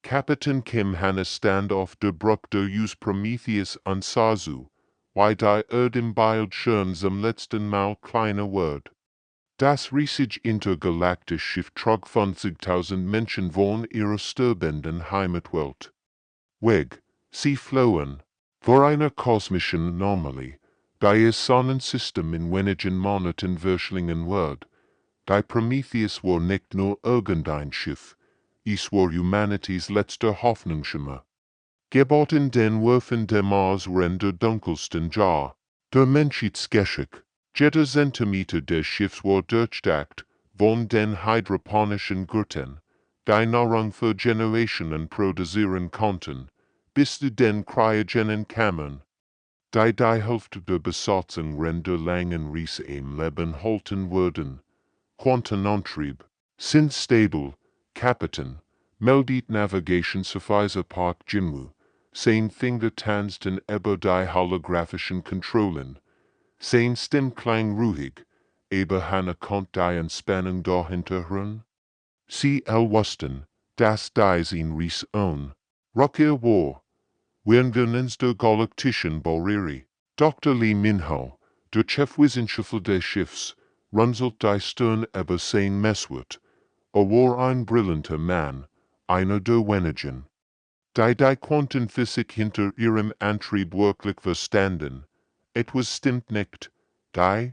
Kapitän Kim Hanne stand auf der Brücke der Us Prometheus und sah zu, wie die Erdem Bild schön zum letzten Mal kleine Word. Das riesige intergalaktische Schiff trug 20.000 Menschen von ihrer sterbenden Heimatwelt weg. Sie flohen vor einer kosmischen Anomalie, die ihr Sonnensystem in wenigen Monaten verschlingen wird. Die Prometheus war nicht nur irgendein Schiff, es war Humanities letzter Hoffnungsschimmer. Geboten den Würfen der Mars in der dunkelsten Jahr. Der Menschheitsgeschick, jeder Zentimeter des Schiffs war durchdacht von den hydroponischen Gürteln, die Nahrung für Generationen produzieren konnten, bis zu den cryogenen Kammern, die Hälfte der Besatzung der langen Reise im Leben halten würden. Quantenantrieb, sind stable, Kapitän, meldet Navigation Sufficer Park Jinwu, sein Finger tanzten über die holographischen Kontrollen, sein Stimmklang ruhig, aber Hanna konnte die Entspannung dahinter hören. Sie wussten, dass dies in Ries on Rückkehr war, während wir der Galaktischen Barriere. Dr. Lee Minho, der Chefwissenschaftler des Schiffs, runzelt die Stirn über sein Messwort. War ein brillanter Mann, einer der wenigen, die Quantenphysik hinter ihrem Antrieb wirklich verstanden. Etwas stimmt nicht. Die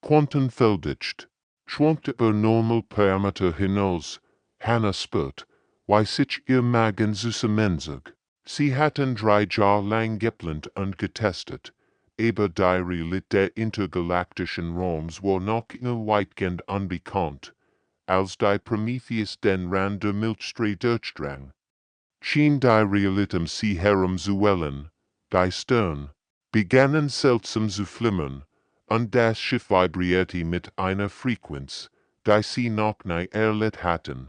Quantenfeldicht schwankt über Normalparameter hinaus. Hanna spürt, wie sich ihr Magen zusammenzog. Sie hatten 3 Jahre lang geplant und getestet, aber die Realität der intergalaktischen Raums war noch immer weitgehend unbekannt, als die Prometheus den Rand der Milchstraße durchdrang. Schien die Realität sie herumzuwellen, die Sterne begannen seltsam zu flimmern, und das Schiff vibrierte mit einer Frequenz, die sie noch nie erlebt hatten.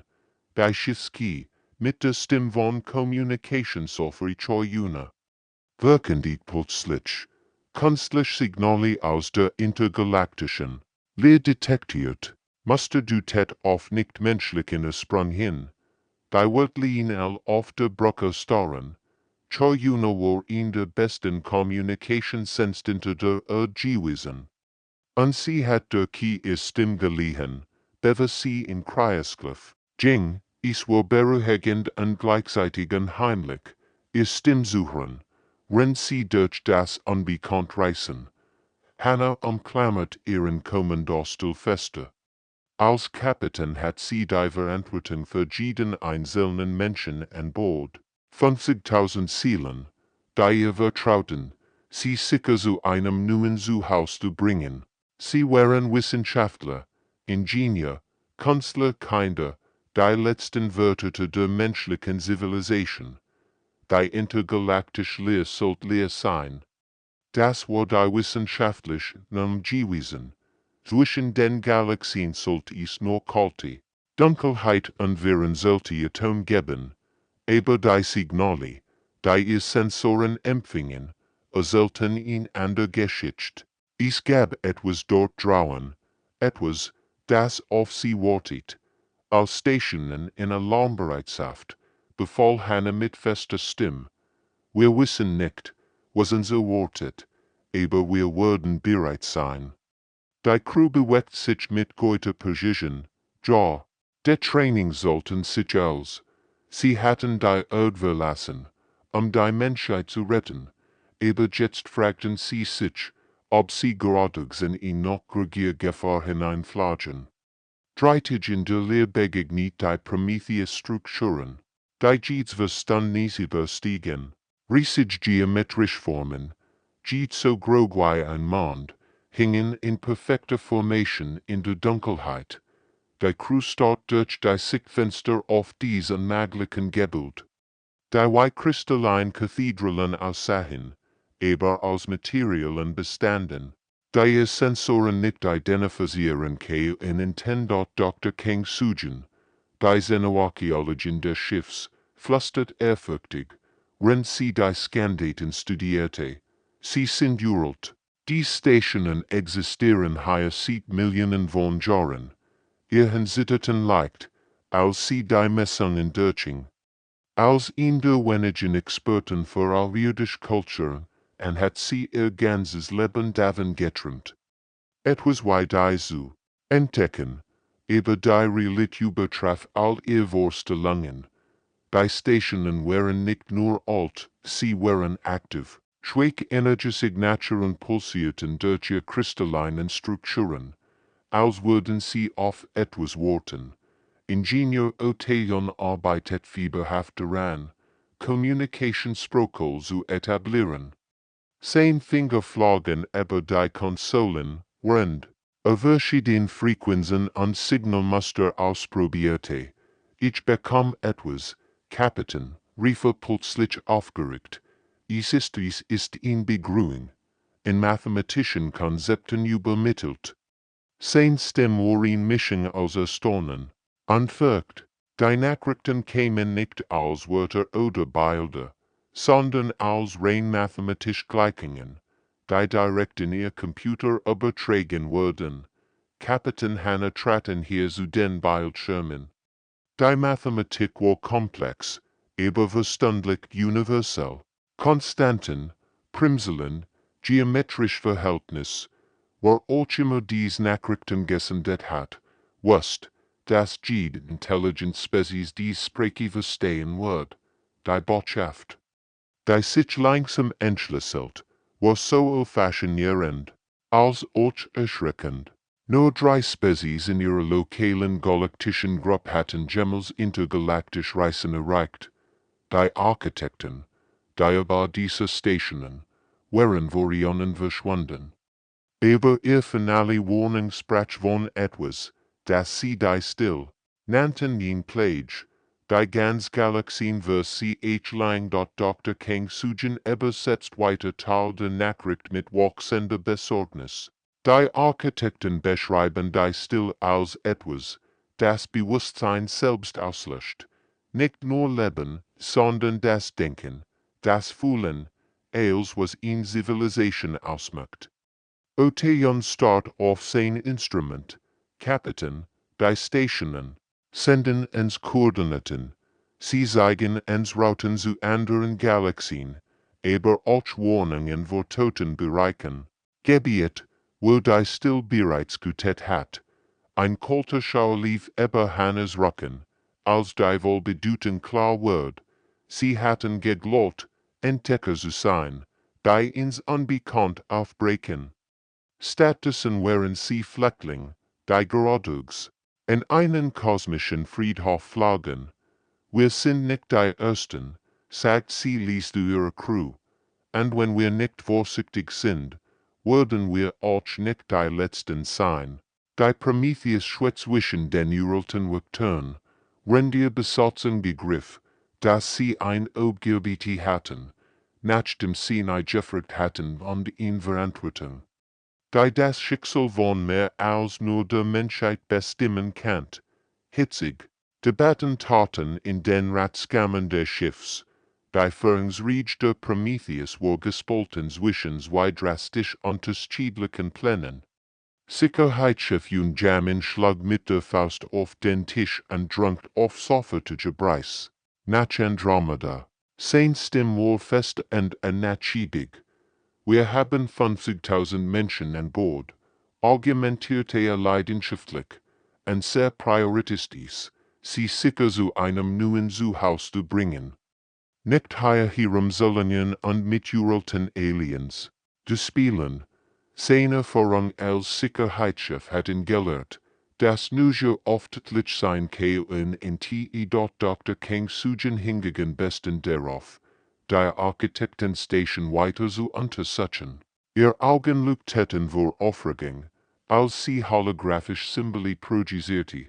Die Schiffski, mit der Stimme von Kommunikationssoftware Choyuna, wirken plötzlich künstliche Signale aus der intergalaktischen Leer detektiert, musste du tet auf nicht menschlichen Sprung hin. Die Wörtlein auf der Brücke starren. Choyuna war in der besten Kommunikationsinstanz der gewesen. Und sie hat der Key ihr Stimme geliehen, bewe sie in Kreisgriff ging. Es war beruhigend und gleichzeitig unheimlich, ihr Stimme zu hören, wenn sie durch das Unbekannt reisen. Hanna umklammert ihren Kommandostuhl fester. Als Kapitän hat sie die Verantwortung für jeden einzelnen Menschen an Bord. 50.000 Seelen, die ihr vertrauten, sie sicher zu einem neuen Zuhause zu bringen. Sie waren Wissenschaftler, Ingenieur, Künstler, Kinder, die letzten Wörter der menschlichen Zivilisation. Die intergalaktische Lehre sollte Lehre sein. Das war die wissenschaftliche gewesen. Zwischen den Galaxien sollte es nur kalte Dunkelheit und Viren sollte Atom geben, aber die Signale, die ihr Sensoren empfingen, sollten in ander Geschichte. Es gab etwas dort draußen, etwas, das auf sie wartet. Als Stationen in Alarmbereitschaft, befahl Hanna mit fester Stimme. Wir wissen nicht, was uns erwartet, aber wir werden bereit sein. Die Crew bewegt sich mit guter Precision, ja, der Training sollten sich aus. Sie hatten die Erde verlassen, die Menschheit zu retten, aber jetzt fragten sie sich, ob sie geradewegs in noch größere Gefahr hineinflagen. Dreitig in der Leer begegnet die Prometheus-Strukturen, die Jets verstanden überstiegen, riesig geometrische Formen, Jets so groß wie ein Mond, hingen in perfekter Formation in der Dunkelheit. Die Crew starrt durch die Sichtfenster auf diese unmöglichen Gebilde. Die wie kristallinen Kathedralen aussahen, aber aus Materialien bestanden, die ihr Sensoren nicht identifizieren können, dort Dr. King Sujin, die Xenoarchäologin des Schiffs, flüstert ehrfürchtig, wenn sie die Scandaten studierte. Sie sind uralt. Die Stationen existieren seit Millionen von Jahren. Ihr zitterten leicht, als sie die Messungen durchging. Als ihn der wenigen Experten für alljüdische Kultur und hat sie ihr ganzes Leben darin getrimmt. Etwas wie die zu entdecken, über die Realität übertraf all ihr Vorstellungen. Die Stationen waren nicht nur alt, sie waren aktiv, schwach Energiesignaturen pulsierten durch ihr kristallinen Strukturen, als würden sie auf etwas warten. Ingenieur Oteon arbeitet fieberhaft daran, Communicationsprotokoll zu etablieren. Sein Finger flogen über die Konsolen, während verschiedene Frequenzen und Signalmuster ausprobierte. Ich bekam etwas, Kapitän, rief plötzlich aufgeregt. Dies ist in Begründung, in mathematischen Konzepten übermittelt. Sein Stimme war in Mischung aus Erstaunen und Furcht. Die Nachrichten kämen nicht als Wörter oder Bilder, sondern als rein mathematische Gleichungen, die direkt in ihr Computer übertragen wurden. Kapitän Hanna traten hier zu den Bildschirmen. Die Mathematik war komplex, aber verständlich universell. Konstanten, Primzahlen, geometrische Verhältnis, war auch immer dies Nachrichten gesendet hat, wusst, dass jede intelligent Spezies dies Sprache verstehen wird. Die Botschaft, die sich langsam entschlüsselt, war so faszinierend, als auch erschreckend. Nur 3 Spezies in ihrer lokalen galaktischen Gruppe hatten jemals intergalaktische Reisen erreicht. Die Architekten, die über diese Stationen, waren vor Ionen verschwunden. Aber ihr Finale Warning sprach von etwas, das sie die still nannten jen Plage, die ganz Galaxien sich lang. Dr. King Sujan übersetzt weiter Teil der Nachricht mit wachsender Besorgnis. Die Architekten beschreiben die still als etwas, das Bewusstsein selbst auslöscht. Nicht nur Leben, sondern das Denken, das Fühlen, als was in Zivilisation ausmacht. Oteon start auf sein Instrument, Kapitän, die Stationen, senden ens Koordinaten, sie zeigen ens Routen zu anderen Galaxien, aber auch Warnungen vor Totenbereichen. Gebiet, wo die still bereits gutet hat. Ein kalter Schauer lief über Hannas Rücken, als die wohlbedeutend klar wird. Sie hatten geglaubt, Entdecker zu sein, die ins Unbekannt aufbrechen. Stattdessen waren sie Fleckling, die geradeaus in einen kosmischen Friedhof flogen. Wir sind nicht die Ersten, sagt sie ließ zu ihrer Crew, und wenn wir nicht vorsichtig sind, werden wir auch nicht die Letzten sein. Die Prometheus schwätzt zwischen den uralten Wektern, wenn ihr Besatzung begriff, dass sie ein Obgebiet hatten, nachdem sie nicht gefragt hatten und ihn Verantwortung. Die das Schicksal von mehr als nur der Menschheit bestimmen kann. Hitzig, Debatten taten in den Ratskammen des Schiffs. Die Führungsriege der Prometheus war gespalten zwischen zwei drastisch unterschiedlichen Plänen. Sicherheitschef Jamin schlag mit der Faust auf den Tisch und drang auf sofort Preis. Nach Andromeda. Sein Stimme war fest und nachgiebig. Wir haben 50.000 Menschen an Bord, argumentierte leidenschaftlich, und sehr prioritistisch, sie sicher zu einem neuen Zuhause zu bringen. Nicht herumsollen und mit uralten Aliens, zu spielen. Seine Vorrang als Sicherheitschef hatten gelehrt, dass nur öffentlich sein kann in te. Dr. King Sujan hingegen besten darauf, die Architektenstation weiter zu untersuchen. Ihr Augen leuchteten vor Aufregung, als sie holographisch Symbole projizierte,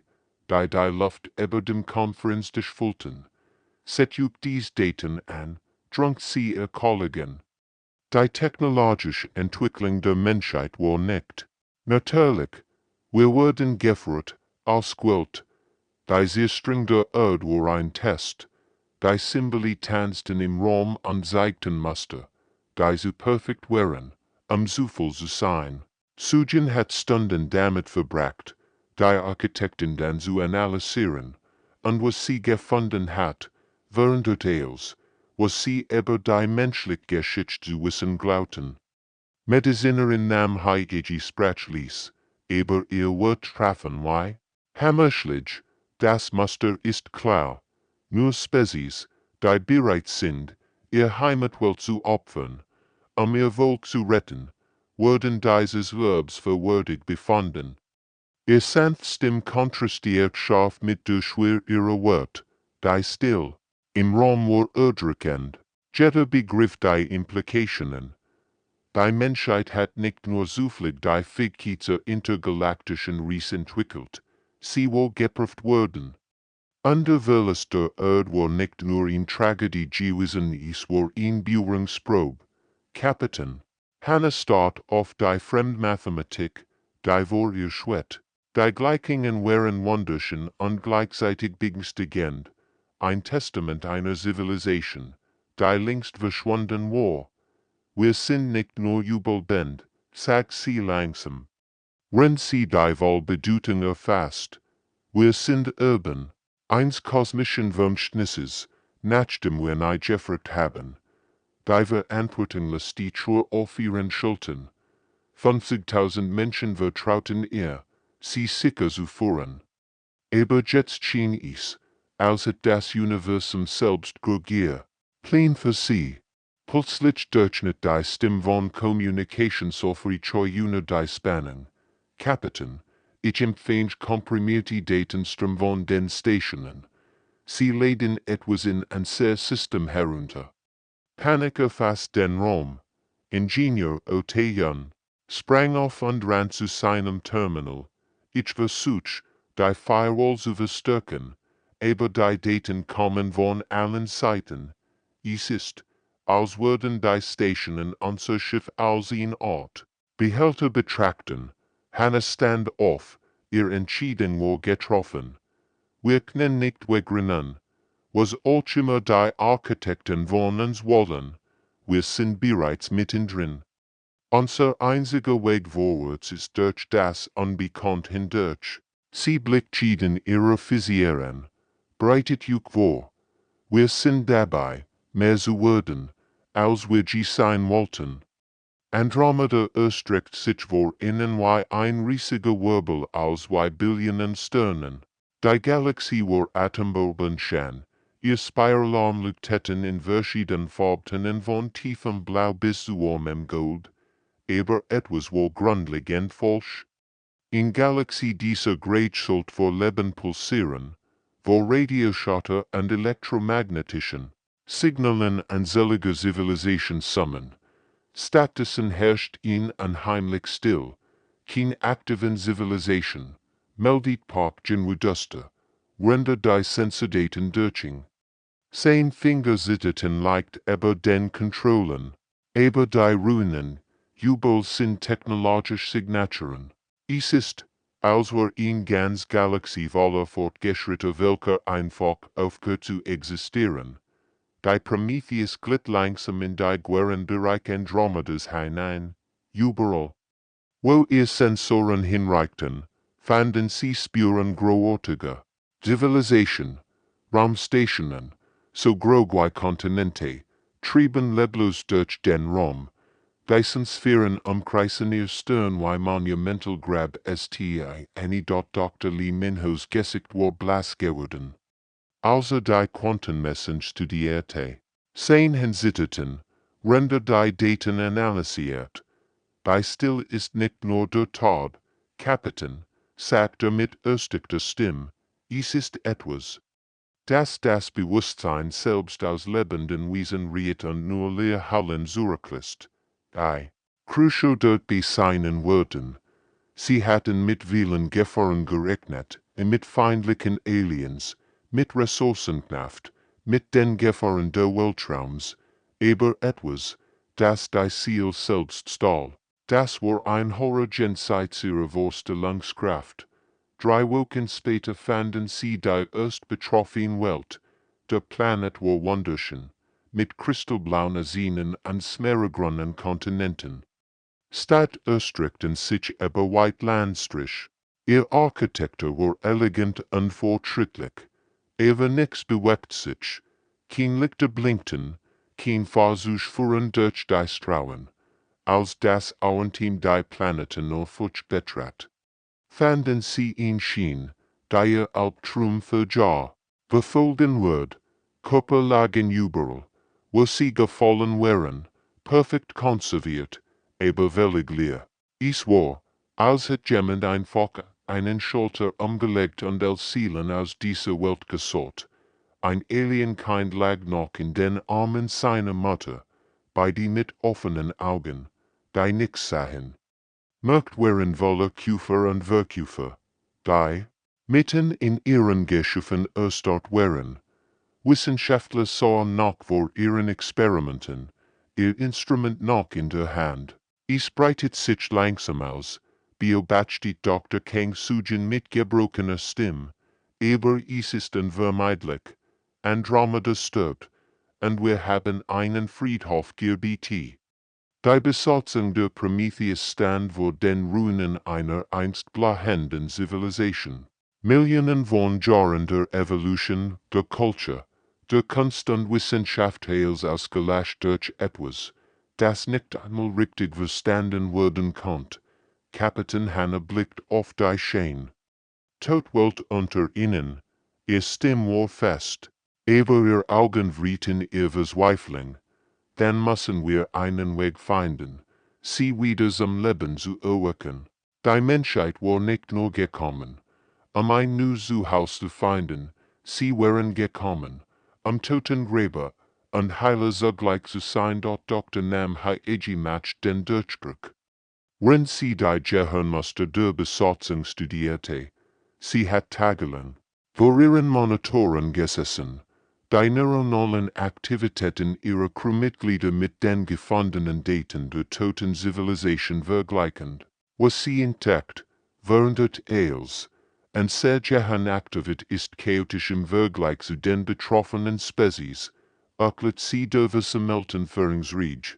die Luft über dem Konferenztisch füllten. Setzte dies Daten an, drang sie ihr Kollegen. Die technologische Entwicklung der Menschheit war nicht. Natürlich, wir wurden gefordert, ausgewählt. Die Zerstörung der Erde war ein Test. Die Symbole tanzten im Raum und zeigten Muster, die so perfekt waren, Zufall zu sein. Sujan hat Stunden damit verbracht, die Architekten dann zu analysieren, und was sie gefunden hat, während der Tales, was sie über die menschliche Geschichte zu wissen glaubten. Medizinerin nam Heidegger sprach ließ, über ihr Wort treffen wie, Hammerschlich, das Muster ist klar, nur Spezies, die bereit sind, ihr Heimatwelt zu opfern, ihr Volk zu retten, werden dieses Verbs für würdig befunden. Ihr sanftstem kontrastiert scharf mit der Schwer ihrer Wort, die still, im Raum war erdrückend, jeder Begriff die Implikationen. Die Menschheit hat nicht nur zufällig die Fähigkeit intergalaktischen Reis entwickelt, sie war geprüft worden. Underwelst der Erde war nicht nur in Tragödie gewesen, es war in Bewährungsprobe. Kapitän, Hanna start auf die Fremdmathematik, die war ihr Schwert. Die Gleichungen waren wunderschön und gleichzeitig beängstigend, ein Testament einer Zivilisation, die längst verschwunden war. Wir sind nicht nur jubelbend, sagt sie langsam. Wenn sie die Wahlbedeutung erfasst. Wir sind urban, eins kosmischen Wunschnisses, nachdem wir nie gefragt haben. Die Verantwortung lässt die Trauer auf ihren Schultern. 50.000 Menschen vertrauten ihr, sie sicher zu führen. Aber jetzt schien es, als hätte das Universum selbst Gier, Plan für sie. Plötzlich durchschnitt die Stimme von Kommunikationssoftware Trojuna die Spannung. Kapitän, ich empfange komprimierte Datenstrom von den Stationen. Sie laden etwas in unser System herunter. Panik erfasst den Raum. Ingenieur Otejan sprang auf und ran zu seinem Terminal. Ich versuch, die Firewall zu verstärken, aber die Daten kommen von allen Seiten. Es ist, als würden die Stationen unser Schiff als ein Ort Behälter betrachten. Hanna stand auf, ihr Entscheidung war getroffen. Wir können nicht wegrennen. Was auch immer die Architekten von uns wollen, wir sind bereits mittendrin. Unser einziger Weg vorwärts ist durch das Unbekannte hindurch. Sie blickt in ihre Visier an, breitet euch vor. Wir sind dabei, mehr zu werden, als wir je sein wollten. Andromeda erstreckt sich vor ihnen wie ein riesiger Wirbel aus 2 Billionen Sternen. Die Galaxie war atembombenschön, ihr Spiralarm leuchteten in verschiedenen Farben von tiefem Blau bis zu warmem Gold, aber etwas war grundlegend falsch. In Galaxie dieser Greitschuld vor Leben pulsieren, wo Radioschotter und elektromagnetischen Signalen anselige Zivilisation summen. Stattdessen herrscht in unheimlich still, kein aktiven Zivilisation, meldet Parkgen Reduster, render die Sensordaten durching. Sein Finger zitterten leicht über den Kontrollen, aber die Ruinen, jubel sind technologisch Signaturen. Es ist, als wär in ganz Galaxie voller fortgeschrittener welcher einfach aufgehört zu existieren. Die Prometheus glitt langsam in die Guerenbereich Andromedas hinein, überall. Wo ihr Sensoren hinreichten, fanden sie Spuren großartiger Zivilisation, Raumstationen, so groß wie Kontinente, trieben leblos durch den Raum. Dyson Sphären umkreisen ihr Stern wie monumental grab sti, eine dort Dr. Lee Minhos Gesicht war blass geworden. Also die Quantenmessen studierte, sein zitterten, render die Daten analysiert. Bei still ist nicht nur der Tod, Kapitän, sagte mit erstigter Stimme, es ist etwas, das Bewusstsein selbst aus lebenden Wesen riet und nur leer Hallen zurücklässt. Crucial dort bei seinen Worten. Sie hatten mit vielen Gefahren gerechnet, mit feindlichen Aliens, mit Ressourcenknaft, mit den Gefahren der Weltraums, aber etwas, das die Ziel selbst stahl. Das war ein hoher Jenseits ihrer Vorstellungskraft. 3 Wochen später fanden sie die erst betroffene Welt. Der Planet war wunderschön, mit kristallblauen Seen und smaragdgrünen Kontinenten. Stadt erstreckten sich über weite Landstrich. Ihr Architektur war elegant und fortschrittlich. Aber nichts bewegt sich. kein Lichter blinkten, kein Fahrzeug fuhren durch die Strauen, als das Auenteam die Planeten nur futsch betrat. Fanden sie ihn schien, die Albtraum verjahr, befolgen wird, Körper lagen überall, wo sie gefallen wären, perfekt konserviert, aber völlig leer. Es war, als hätte jemand einfach einen Schalter umgelegt und als Seelen aus dieser Welt gesort. Ein Alienkind lag noch in den Armen seiner Mutter, bei die mit offenen Augen, die nix sahen. Merkt waren voller Küfer und Verküfer, die, mitten in ihren Geschöpfen erstarrt waren. Wissenschaftler sahen noch vor ihren Experimenten, ihr Instrument noch in der Hand. Es breitet sich langsam aus, beobachtet Dr. Kang Sujin mit gebrochener Stimme, aber es ist unvermeidlich. Andromeda stirbt, und wir haben einen Friedhof GBT. Die Besatzung der Prometheus stand vor den Ruinen einer einst blahenden Zivilisation. Millionen von Jahren der Evolution, der Kultur, der Kunst und Wissenschaft heils ausgelöscht durch etwas, das nicht einmal richtig verstanden werden konnte. Kapitän Hanna blickt auf die Schein. Todwelt unter ihnen, ihr Stimm war fest, aber ihr Augen wrieten ihr Verzweiflung. Dann müssen wir einen Weg finden, sie wieder zum Leben zu erwecken. Die Menschheit war nicht nur gekommen, ein neues Zuhause zu finden, sie waren gekommen, Totengräber und Heiler zugleich zu sein. Dr. Nam macht den Durchbruch. Wenn sie die Gehirnmuster der Besatzung studierte, sie hat tagelang vor ihren Monitoren gesessen, die neuronalen Aktivitäten ihrer Crewmitglieder mit den gefundenen Daten der toten Zivilisation vergleichend, was sie entdeckt, während eils, und sehr Gehirnaktivität ist chaotisch im Vergleich zu den betroffenen Spezies, erklärt sie der Versammeltenführungsriege,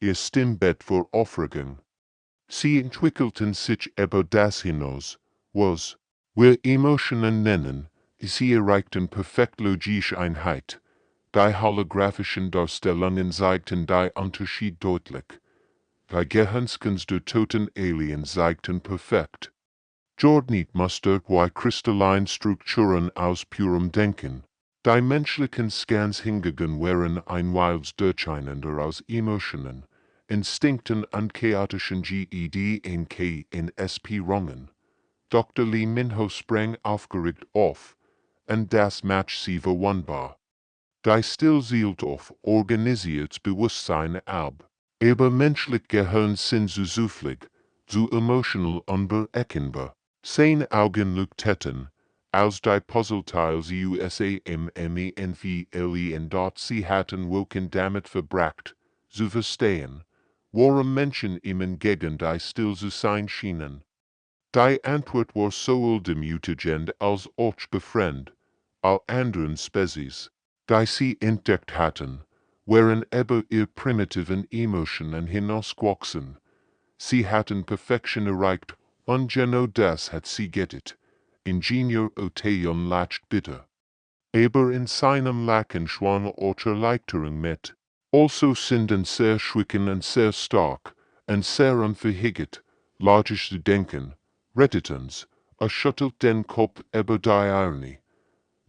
ihr Stimmbett vor Aufregung. Sie entwickelten sich über das hinaus, was wir Emotionen nennen, sie erreichten perfekt logische Einheit. Die holographischen Darstellungen zeigten die Unterschied deutlich. Die Gehirnskans der toten Aliens zeigten perfekt. Jordnitmuster wie kristallin Strukturen aus purem Denken. Die menschlichen Scans hingegen waren ein wildes Durcheinander aus Emotionen, Instinkten und chaotischen GED-NK-NSP-Rungen. Dr. Lee Minho sprang aufgeregt auf, und das Match sie verwundbar. Die Still zielt auf organisiertes Bewusstsein ab, aber menschlich Gehirn sind so zufällig, so emotional unberechenbar. Sein Augen leuchteten, als die Puzzleteils USAMMENVLEN dort sie hatten woken damit verbracht, zu verstehen, warum Menschen ihm gegen die Still zu sein schienen. Die Antwort war sowohl demütigend als auch befremd, all anderen Spezies, die sie entdeckt hatten, waren über ihr primitiven Emotionen hinausgewachsen. Sie hatten Perfektion erreicht, und genau das hat sie gettet. Ingenieur Oteon lacht bitter. Aber in seinem Lachen schwang Erleichterung mit. Also sind sehr schwicken und sehr stark, und sehr unverhegt, logisch zu denken. Redditens, schüttelt den Kopf über die Ironie.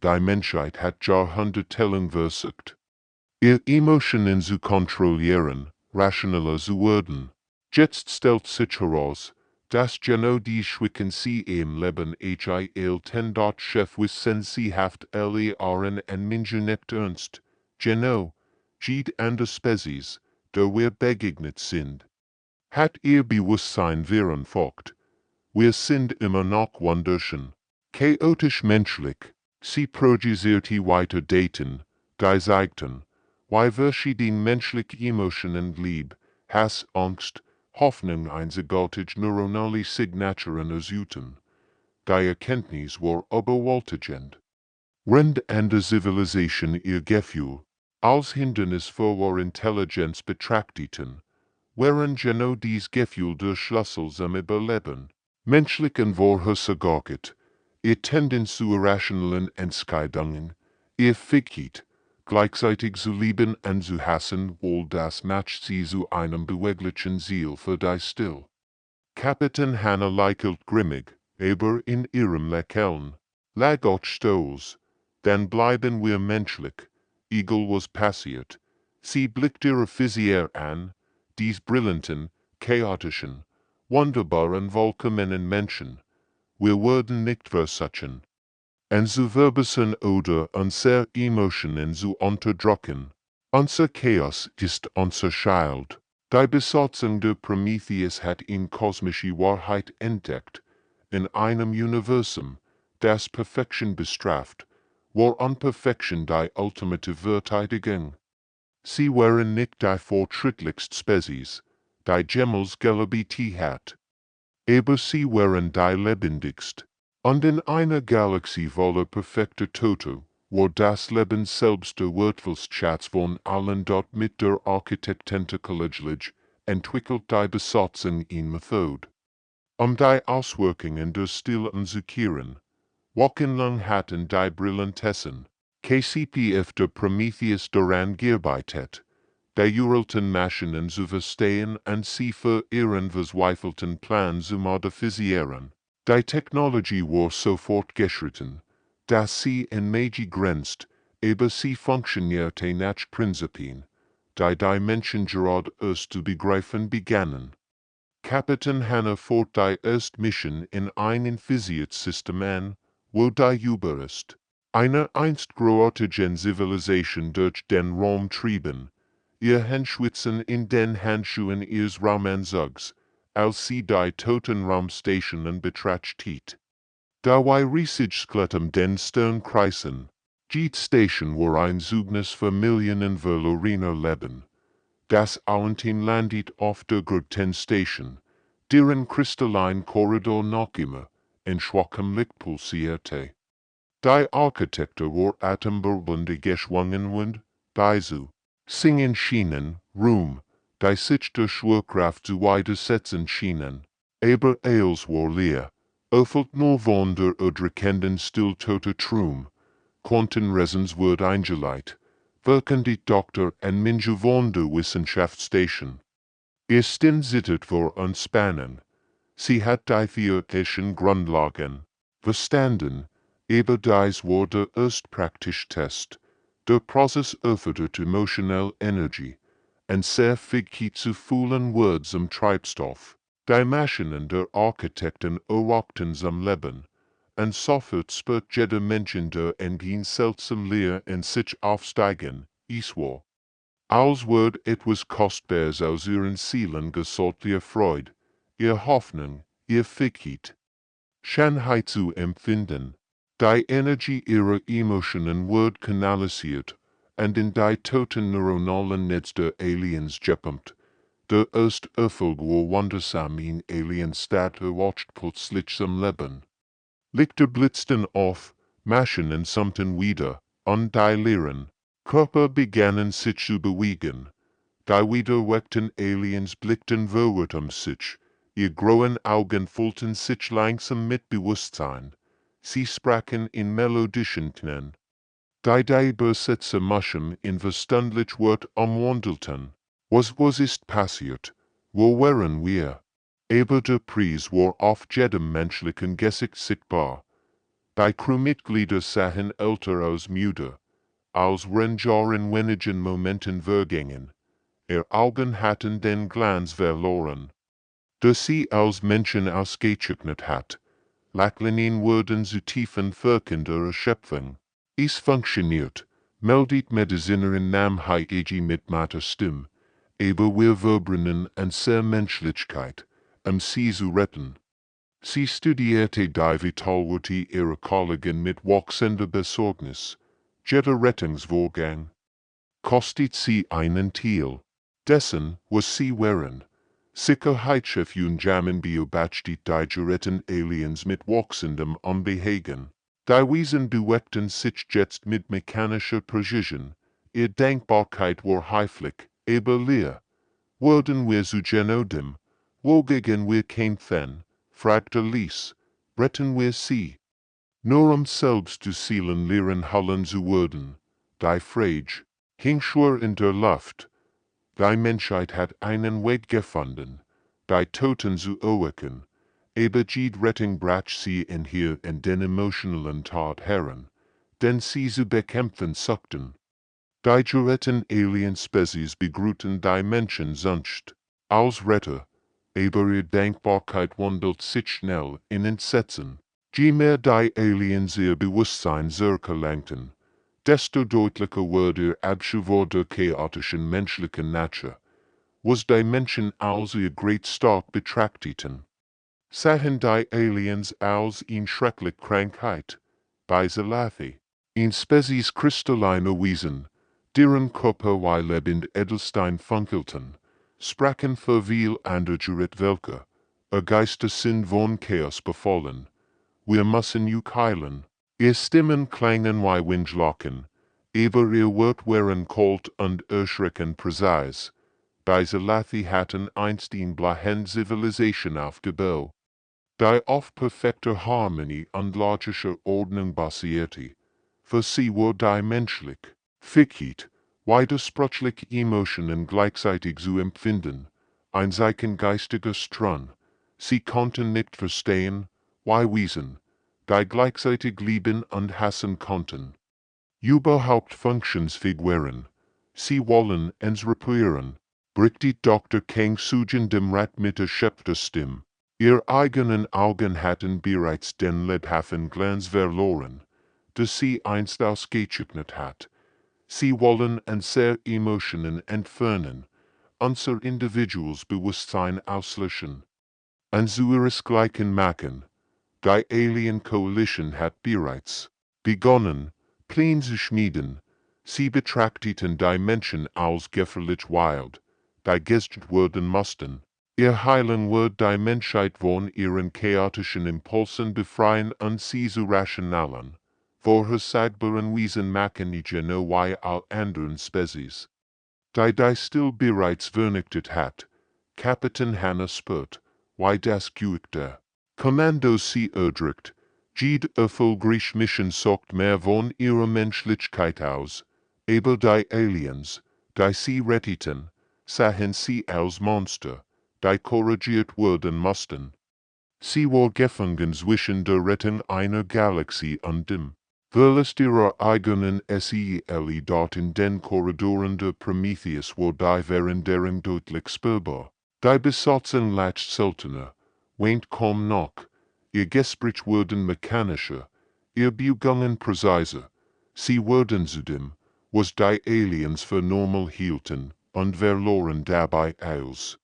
Die Menschheit hat Jahrhundertelang versucht, ihr Emotionen zu kontrollieren, rationaler zu werden. Jetzt stellt sich heraus, dass genau die Schwicken sie im Leben HIL Chef wissen sie haft LERN und Menschen nicht ernst. Genau, geht an der Spezies, der wir begegnet sind. Hat ihr Bewusstsein veranfockt. Wir sind immer noch wunderschön. Chaotisch menschlich, sie projizierte weiter Daten, die zeigten, wie verschieden menschliche Emotionen Lieb, Hass, Angst, Hoffnung einzigartig neuronale Signaturen ausüben. Die Erkenntnis war überwältigend. Rend an der Zivilisation ihr Gefühl, als Hindernis vor Intelligenz betrachteten, waren genau dies Gefühl der Schlüssel zum Überleben. Menschlichen Vorhersaget, ihr Tendenz zu irrationalen Entscheidungen, ihr Fähigkeit, gleichzeitig zu lieben und zu hassen, wohl das macht sie zu einem beweglichen Ziel für die Still. Kapitän Hannah lächelt grimmig, aber in ihrem Lächeln lag auch Stolz. Dann bleiben wir menschlich, egal was passiert. Sie blickt ihre Visier an, dies brillanten, chaotischen, wunderbaren, vollkommenen Menschen. Wir würden nicht versuchen, und zu verbessern oder unsere Emotionen zu unterdrücken. Unser Chaos ist unser Schild. Die Besatzung der Prometheus hat in kosmische Wahrheit entdeckt, in einem Universum, das Perfektion bestraft, wo Unperfektion die ultimate Verteidigung. Sie waren nicht die fortschrittlichste Spezies, die jemals gelebt hat. Aber sie waren die lebendigst. Und in einer Galaxie voller perfekter Tote, wo das Leben selbst der wertvollste Schatz von allen dort mit der architektonisch entwickelt die Besatzung in Methode. Die Auswirkungen der Stille zu kehren. Wochenlang hatten die Brillantessen, KCPF der Prometheus daran gearbeitet, die uralten Maschinen zu verstehen und sie für ihren verzweifelten Plan zu modifizieren. Die Technologie war so fortgeschritten, dass sie in Magie grenzt, aber sie funktionierte nach Prinzipien, die Menschen gerade erst zu begreifen begannen. Kapitän Hannah fort die erste Mission in ein infiziertes System an, wo die über ist. Eine einst großartige Zivilisation durch den Raum trieben, ihr Handschwitzen in den Handschuhen ihres Raumanzugs, als sie die toten Raumstationen betrachtet. Dabei riesig den Stern kreisen. Die Station war ein Zeugnis für Millionen verlorener Leben. Das Allenteam landet auf der guten Station, deren kristallin Korridor noch immer in schwachem Licht pulsierte. Die Architektur war atemberaubende geschwungen und, beisu, singen schienen, Ruhm, die sich der Schwerkraft zu widersetzen schienen. Aber alles war leer, erfüllt nur von der erdrückenden stilltote Traum, konnten Resens wird eingeleitet, wirken die Doktor und Minge von der Wissenschaftsstation. Ihr Sinn zittert vor Anspannen. Sie hat die theoretischen Grundlagen verstanden, aber dies war der erst praktische Test. Der Prozess erfordert emotionelle Energie, und sehr Fähigkeit zu fühlen wird zum Treibstoff. Die Maschinen der Architekten erwarten zum Leben, und sofort spürt jeder Mensch der Engin seltsam leer in sich aufsteigen, war. Als wird etwas Kostbares aus ihren Seelen gesollt ihr Freude, ihr Hoffnung, ihr Fähigkeit. Schönheit zu empfinden. Die Energie ihrer Emotionen wird kanalisiert und in die toten neuronalen Netz der Aliens gepumpt. Der erste Erfolg war wundersam in Alienstadt erwacht plötzlich zum Leben. Lichter blitzten auf, Maschinen summten wieder, und die leeren Körper begannen sich zu bewegen. Die wiederweckten Aliens blickten verwirrt sich, ihr grauen Augen füllten sich langsam mit Bewusstsein. Sie sprachen in melodischen Tönen. Die Übersetzer Maschen in verständlich Wort umwandelten. Was ist passiert? Wo waren wir? Aber der Preis war auf jedem menschlichen Gesicht sichtbar. Die Crewmitglieder sahen älter aus müde, als Ranger in wenigen Momenten vergingen. Ihr Augen hatten den Glanz verloren, der sie als Menschen ausgezeichnet hat. Lachlinen wurden zu tiefen verkender Erschöpfung. Es funktioniert, meldet Medizinerin Nam Hai-Eji mit matter Stimme, aber wir verbrennen an sehr Menschlichkeit, sie zu retten. Sie studierte die Vitalwerte ihrer Kollegen mit wachsender Besorgnis. Jeder Rettungsvorgang kostet sie einen Teil dessen, was sie wären. Sicherheitschefun Jamin beobachtet die geretteten Aliens mit wachsendem Unbehagen. Die Wesen bewegten sich jetzt mit mechanischer Präzision. Ihr Denkbarkeit war heiflich, aber leer. Wurden wir zu Genodem? Wogegen wir kämpfen? Fragte Lies. Retten wir sie? Nur selbst zu seelen leeren Hallen zu werden. die Frage hing schwer in der Luft. Die Menschheit hat einen Weg gefunden, die Toten zu erwecken, aber jede Rettung brach sie in hier in den emotionalen Tat heran, den sie zu bekämpfen suchten. Die geretteten Alien-Spezies begrüßten die Menschen sonst als Retter, aber ihre Dankbarkeit wandelt sich schnell in Entsetzen. Je mehr die Aliens ihr Bewusstsein zurückerlangten, desto deutlicher wurde ihr Abscheu der chaotischen menschlichen Natur, was die Menschen als ihr Greatstaat betrachteten. Sahen die Aliens als eine schreckliche Krankheit, Beiselathi, in Spezies kristalliner Wesen, deren Körper wie lebend Edelstein funkelten, sprachen viel andergerit welke, Geister sind von Chaos befallen. Wir müssen euch heilen. Ihr Stimmen klangen wie Windlocken, aber ihr Wort waren kalt und erschreckend präzise. Beiselathi hatten einst in blahen Zivilisation aufgebaut, die auf perfekter Harmonie und logischer Ordnung basierte. Für sie war die menschlich, Fähigkeit, widersprüchliche Emotionen gleichzeitig zu empfinden, ein Zeichen geistiger Strang. Sie konnten nicht verstehen, wie Wesen, die gleichzeitig lieben und hassen konnten, überhaupt funktionsfähig waren. Sie wollen uns reparieren, bricht Dr. Kang Sujin dem Rat mit der Schöpferstimme. Ihr eigenen Augen hatten bereits den lebhaften Glanz verloren, das sie einst ausgezeichnet hat. Sie wollen unsere Emotionen entfernen, unser Individualsbewusstsein auslöschen, und zu ihresgleichen machen. Die Alien Coalition hat bereits begonnen, Pläne zu schmieden. Sie betrachteten die Menschen als gefährlich wild, die gesichert werden mussten. Ihr Heilen wird die Menschheit von ihren chaotischen Impulsen befreien und sie zu rationalen, vorhersagbaren Wesen machen genau wie all anderen Spezies. Die still bereits vernichtet hat, Kapitän Hanna spürt, wie das Geügte Kommando sie erdrückt, jede erfolgreich Mission sagt mehr von ihrer Menschlichkeit aus, aber die Aliens, die sie retteten, sahen sie als Monster, die korrigiert werden mussten. Sie war gefangen zwischen der Rettung einer Galaxie und dem Verlust ihrer eigenen Seele dort in den Korridoren der Prometheus war die Veränderung deutlich spürbar. Die Besatzung latcht seltener, weint kaum noch, ihr Gespräch wurden mechanischer, ihr Bewegungen präziser. Sie wurden zudem, was die Aliens für normal hielten, und verloren dabei aus.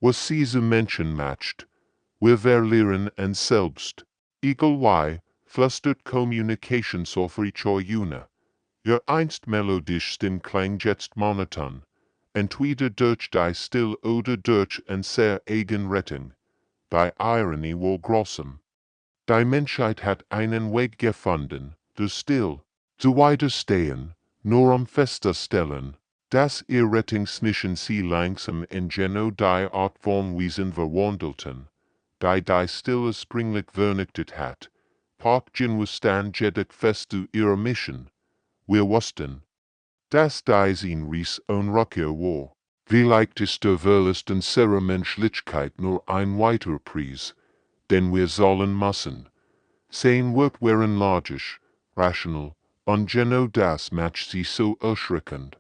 Was diese Menschen macht, wir verlieren uns selbst. Egal wie, flüstert Kommunikationssoftware Juna. Ihr einst melodisch Stimme klang jetzt monoton, entweder durch die Still oder durch unsere Eigenrettung. Die Ironie war großem. Die Menschheit hat einen Weg gefunden, der Still zu widerstehen, nur festzustellen, dass ihr Rettungsmission sie langsam in genau die Art von Wesen verwandelten, die Still springlich vernichtet hat. Parkjen was stand jedig fest zu ihrer Mission. Wir wussten, dass dies ein Ries Rückkehr war. Vielleicht ist der Verlust unserer Menschlichkeit nur ein weiterer Preis, den wir zahlen müssen. Sein Wort waren logisch, rational, und genau das macht sie so erschreckend.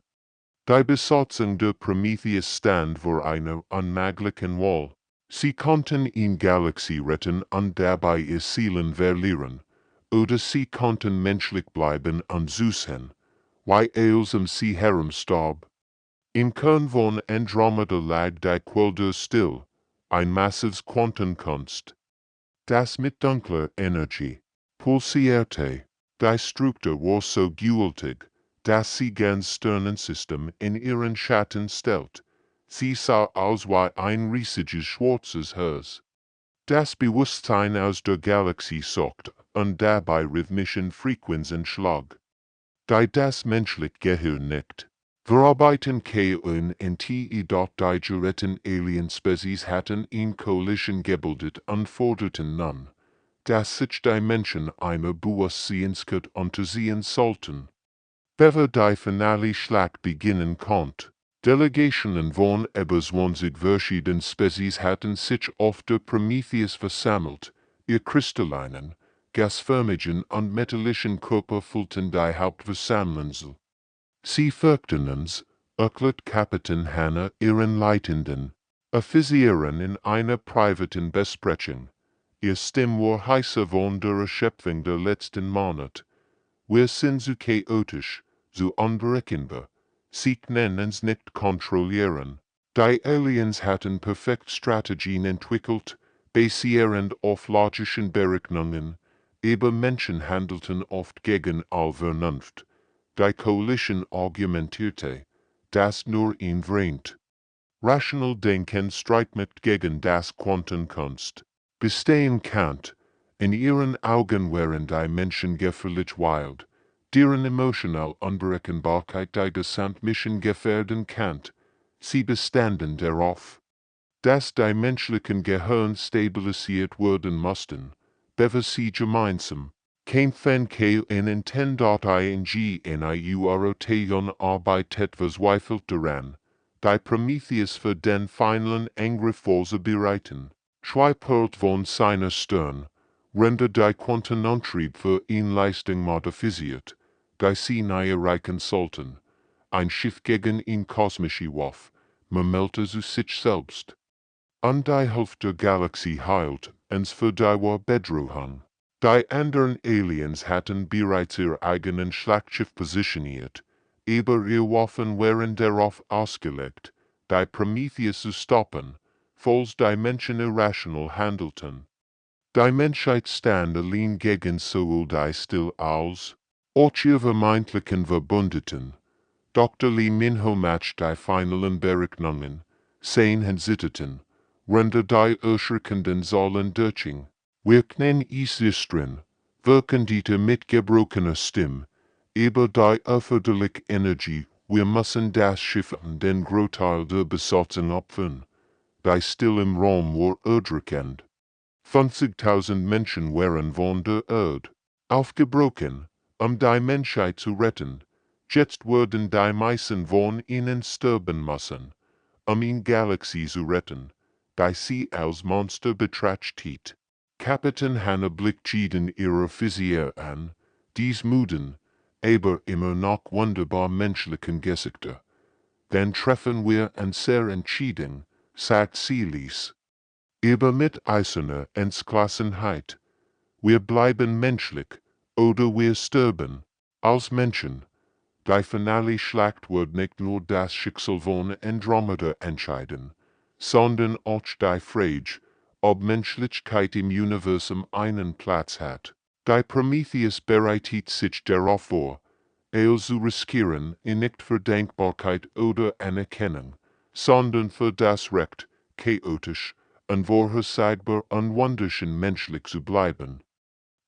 Die Besatzung der Prometheus stand vor einer unmöglichen Wahl. Sie konnten in Galaxie retten und dabei ihr Seelen verlieren, oder sie konnten menschlich bleiben und zusehen, wie els sie herumstarb. Im Kern von Andromeda lag die Quell der Still, ein massives Quantenkunst, das mit dunkler Energie pulsierte. Die Struktur war so gewaltig, dass sie ganz Sternensystem in ihren Schatten stellt. Sie sah aus wie ein riesiges schwarzes Haus. Das Bewusstsein aus der Galaxie sorgt und dabei rhythmischen Frequenzen schlag. Die das menschliche Gehirn nicht verarbeiten können und die dort die geretteten Alien-Spezies hatten in Coalition gebildet und forderten nun, dass sich die Menschen einmal Bewusstseinskeit unterziehen sollten. Bever die Finale Schlag beginnen konnt. Delegationen von über 20 verschiedenen Spezies hatten sich auf der Prometheus versammelt. Ihr kristallinen, gasförmigen und metallischen Körper füllten die Hauptversammlungssaal. Sie folgten uns, erklärt Kapitän Hanna ihren Leitenden, Offizieren in einer privaten Besprechung. Ihr Stimme war heißer von der Erschöpfung der letzten Monate. Wir sind so chaotisch, so unberechenbar. Sie können uns nicht kontrollieren. Die Aliens hatten perfekt Strategien entwickelt, basierend auf logischen Berechnungen, aber Menschen handelten oft gegen all Vernunft. Die Coalition argumentierte, dass nur ihn bringt. Rational Denken streitet gegen das Quantenkunst. Bestehen Kant. In ihren Augen wären die Menschen gefährlich wild. Deren emotional Unberechenbarkeit die Gesamtmission gefährden Kant. Sie bestanden darauf, dass die menschlichen Gehirn stabilisiert werden mussten. Bever sie gemeinsam. Kämpfen KNN10.ing in Rotation arbeitet verzweifelt daran, die Prometheus für den finalen Angriff vorzubereiten. Schweipert von seiner Stirn, rendert die Quantenantrieb für ihn Leistung modifisiert, die sie nahe reichen sollten. Ein Schiff gegen ihn kosmische Wurf, meldete zu sich selbst. Und die Hälfte der Galaxie heilt, ens für die war Bedrohung. Die anderen Aliens hatten bereits ihr eigenen Schlachtschiff positioniert, aber ihr Waffen waren darauf ausgelegt, die Prometheus zu stoppen, falls die Menschen irrational handelten. Die Menschheit stand allein gegen sowohl die Still als auch ihr vermeintlichen Verbündeten. Dr. Lee Minho matcht die finalen Berechnungen, sehen und sitteten, render die erschreckenden Zahlen durch. Wir können es drin, wirken die mit gebrochener Stimme, aber die erforderliche Energie, wir müssen das Schiff und den Großteil der Besatzung opfern. Die Still im Raum war erdrückend. 50.000 Menschen waren von der Erde aufgebrochen, die Menschheit zu retten. Jetzt würden die meisten von ihnen sterben müssen, in Galaxie zu retten, die sie als Monster betrachtet. Kapitän Hanna blickt jeden ihrer Offiziere an, dies müden, aber immer noch wunderbar menschlichen Gesichter. Dann treffen wir ein sehr entschieden, sagt sie ließ. Aber mit eiserner Entschlossenheit. Wir bleiben menschlich, oder wir sterben, als Menschen. Die finale Schlacht wird nicht nur das Schicksal von Andromeda entscheiden, sondern auch die Frage, ob Menschlichkeit im Universum einen Platz hat. Die Prometheus bereitet sich darauf vor, zu riskieren, nicht für Dankbarkeit oder Anerkennung, sondern für das Recht, chaotisch, unvorhersehbar und wunderschön menschlich zu bleiben.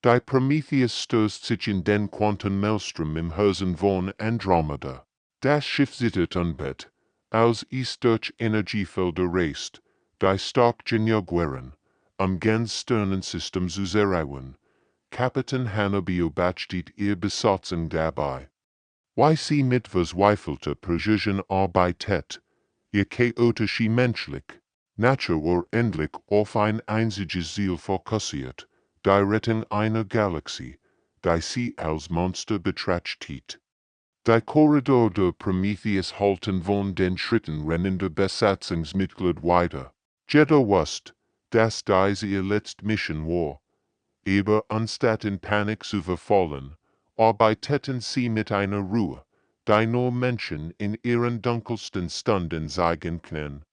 Die Prometheus stößt sich in den Quantenmaelstrom im Herzen von Andromeda. Das Schiff zittert am Bett, als es durch Energiefelder reist, die stark genug waren, ganz Sternensystem zu zerreißen. Kapitän Hanna beobachtet ihr Besatzung dabei. Wie sie mit verzweifelter Präzision arbeitet, ihr chaotische menschlich, Natur war endlich auf ein einziges Ziel fokussiert, die Rettung einer Galaxie, die sie als Monster betrachtet. Die Korridor der Prometheus halten von den Schritten rennender Besatzungsmitglied weiter. Jeder wusste, dass diese ihr letzte Mission war. Aber anstatt in Panik zu verfallen, arbeiteten sie mit einer Ruhe, die nur Menschen in ihren dunkelsten Stunden zeigen können.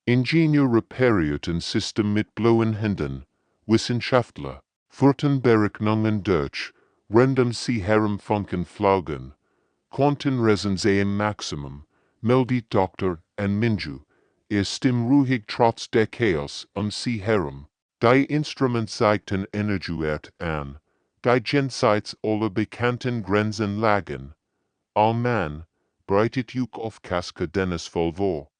Ingenieur reparierten System mit blauen Händen, Wissenschaftler führten Berechnungen durch, random sie herumfunken flogen. Quantenresonanz Maximum, meldet Dr. and Minju, ihr Stimm ruhig trotz der Chaos sie herum. Die Instrument zeigten Energiewert an, die jenseits aller bekannten Grenzen lagen. Allman breitet Juk auf Kaskadenesvoll vor.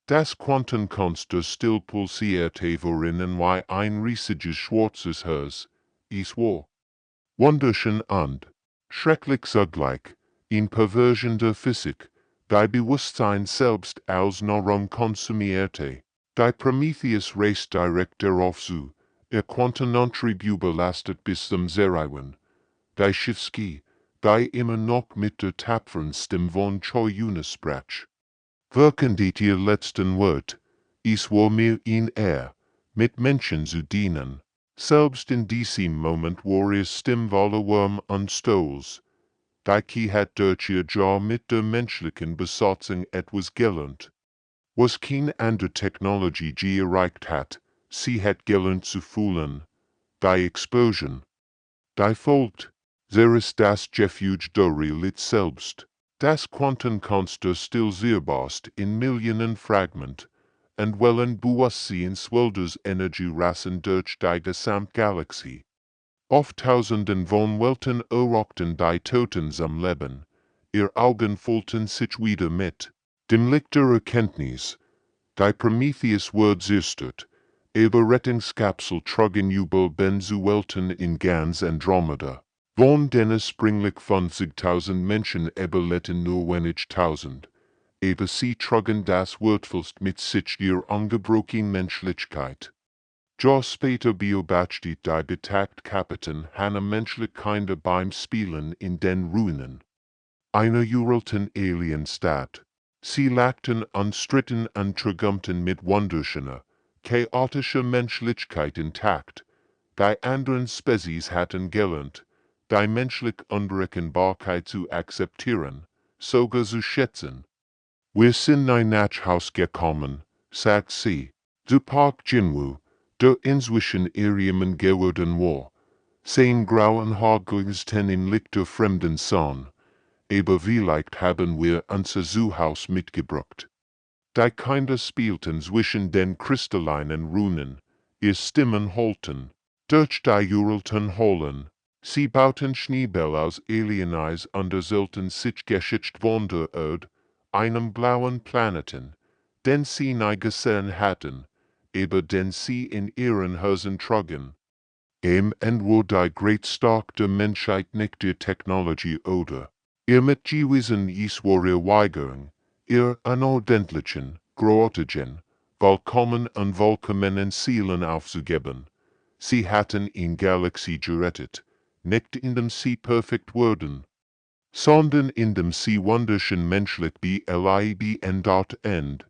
Das Quantenkunst der still pulsierte vorinnen wie ein riesiges schwarzes Haus, es war wunderschön und schrecklich zugleich. in Perversion der Physik, die Bewusstsein selbst als Norm konsumierte, die Prometheus Race direkt darauf zu, konnte non Tribut belastet bis zum Zerreiwen, die Schiffski, die immer noch mit der tapferen Stimme von Choi Eunice sprach. Wirkendet ihr letzten Wort, es war mir in mit Menschen zu dienen, selbst in diesem Moment war ihr Stimme voller Wurm und Stolz. Die hat durch ihr Jahr mit der menschlichen Besatzung etwas gelernt, was keine andere Technologie je erreicht hat, sie hat gelernt zu fühlen, die Explosion, die folgt, ist das Gefüge der Realität selbst, das Quantenkonster stillsehbarst in Millionen Fragment, und wellen Bewusstseinsweldes Energierassen durch die Gesamtgalaxie. Oft Tausenden von Welten errockten die Toten zum Leben, ihr Augen füllten sich wieder mit dem Licht der Erkenntnis, die Prometheus wird zerstört, aber Rettungskapsel trugen Jubel ben zu Welten in ganz Andromeda. Von denen springlich 50.000 Menschen überlebten nur wenig Tausend, aber sie trugen das Wertvollst mit sich ihrer ungebrochenen Menschlichkeit. Jahr später beobachtete die betagte Kapitän eine Menschlichkeit beim Spielen in den Ruinen einer uralten Alienstadt. Sie lachten und stritten und triumphten mit wunderschöner, chaotischer Menschlichkeit intakt. Die anderen Spezies hatten gelernt, die menschliche Unberechenbarkeit zu akzeptieren, sogar zu schätzen. Wir sind nach Haus gekommen, sagt sie, du Park Jinwoo, der inzwischen Mann geworden war, sein grauen Haar glänzten im Licht der fremden Sonne, aber vielleicht haben wir unser Zuhause mitgebracht. Die Kinder spielten zwischen den kristallinen Runen, ihr Stimmen holten, durch die uralten Holen, sie bauten Schneebälle aus Alieneis und erzählten sich Geschichte von der Erde, einem blauen Planeten, den sie nie gesehen hatten, aber den sie in ihren Häusern trugen. Und die great stark der Menschheit nicht der Technologie oder ihr mitgewiesen ist war ihr Weigerung, ihr unordentlichen, grottigen, vollkommen und vollkommenen Zielen aufzugeben. Sie hatten in Galaxie gerettet, nicht indem sie perfekt wurden, sondern indem sie wunderschön menschlich wie und dort end,